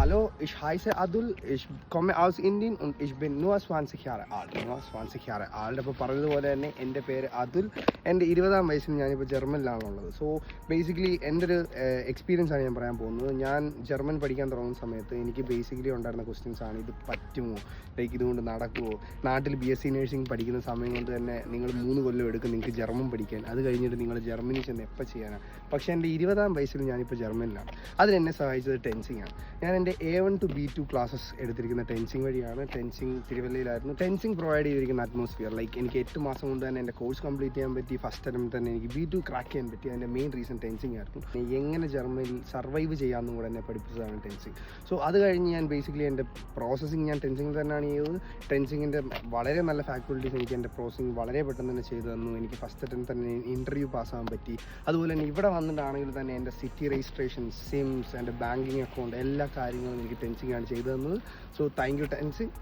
Hallo, ich heiße Adul, ich komme aus Indien und ich bin nur 20 Jahre alt. അപ്പോൾ പറഞ്ഞതുപോലെ തന്നെ എൻ്റെ പേര് അതുൽ. എൻ്റെ 20-ാം വയസ്സിൽ ഞാനിപ്പോൾ ജർമ്മനിലാണുള്ളത്. സോ ബേസിക്കലി എൻ്റെ ഒരു എക്സ്പീരിയൻസ് ആണ് ഞാൻ പറയാൻ പോകുന്നത്. ഞാൻ ജർമ്മൻ പഠിക്കാൻ തുടങ്ങുന്ന സമയത്ത് എനിക്ക് ബേസിക്കലി ഉണ്ടായിരുന്ന ക്വസ്റ്റ്യൻസ് ആണ്, ഇത് പറ്റുമോ, ലൈക്ക് ഇതുകൊണ്ട് നടക്കുമോ, നാട്ടിൽ BSc നഴ്സിംഗ് പഠിക്കുന്ന സമയം കൊണ്ട് തന്നെ നിങ്ങൾ 3 കൊല്ലം എടുക്കും നിങ്ങൾക്ക് ജർമ്മൻ പഠിക്കാൻ, അത് കഴിഞ്ഞിട്ട് നിങ്ങൾ ജർമ്മനി ചെന്ന് എപ്പോൾ ചെയ്യാനാണ്. പക്ഷേ എൻ്റെ 20-ാം വയസ്സിൽ ഞാനിപ്പോൾ ജർമ്മനിലാണ്. അതിനെന്നെ സഹായിച്ചത് ടെൻസിങ് ആണ്. ഞാൻ എൻ്റെ A1 to B2 ക്ലാസ്സസ് എടുത്തിരിക്കുന്ന ടെൻസിങ് വഴിയാണ്. ടെൻസിങ് തിരുവല്ലയിലായിരുന്നു. ടെൻസിങ് പ്രൊവൈഡ് ചെയ്തിരിക്കുന്ന അറ്റ്മോസ്ഫിയർ, ലൈക്ക് എനിക്ക് 8 മാസം കൊണ്ട് തന്നെ എൻ്റെ കോഴ്സ് കംപ്ലീറ്റ് ചെയ്യാൻ പറ്റി. ഫസ്റ്റ് അറ്റംപ്റ്റ് തന്നെ എനിക്ക് B2 ക്രാക്ക് ചെയ്യാൻ പറ്റി. അതിൻ്റെ മെയിൻ റീസൺ ടെൻസിങ് ആയിരുന്നു. എങ്ങനെ ജർമ്മനിൽ സർവൈവ് ചെയ്യാമെന്നും കൂടെ എന്നെ പഠിപ്പിച്ചതാണ് ടെൻസിങ്. സോ അത് കഴിഞ്ഞ് ഞാൻ ബേസിക്കലി എൻ്റെ പ്രോസസ്സിങ് ഞാൻ ടെൻസിങ്ങിൽ തന്നെയാണ് ചെയ്തത്. ടെൻസിങ്ങിൻ്റെ വളരെ നല്ല ഫാക്കൽറ്റീസ് എനിക്ക് എൻ്റെ പ്രോസസ്സിങ് വളരെ പെട്ടെന്ന് തന്നെ ചെയ്തു തന്നു. എനിക്ക് ഫസ്റ്റ് അറ്റംപ്റ്റ് തന്നെ ഇൻ്റർവ്യൂ പാസ്സാകാൻ പറ്റി. അതുപോലെ തന്നെ ഇവിടെ വന്നിട്ടാണെങ്കിൽ തന്നെ എൻ്റെ സിറ്റി രജിസ്ട്രേഷൻ, സിംസ്, എൻ്റെ ബാങ്കിങ് അക്കൗണ്ട്, എല്ലാ കാര്യങ്ങളും എനിക്ക് ടെൻസിങ് ആണ് ചെയ്തു തന്നത്. So thank you Tenzing.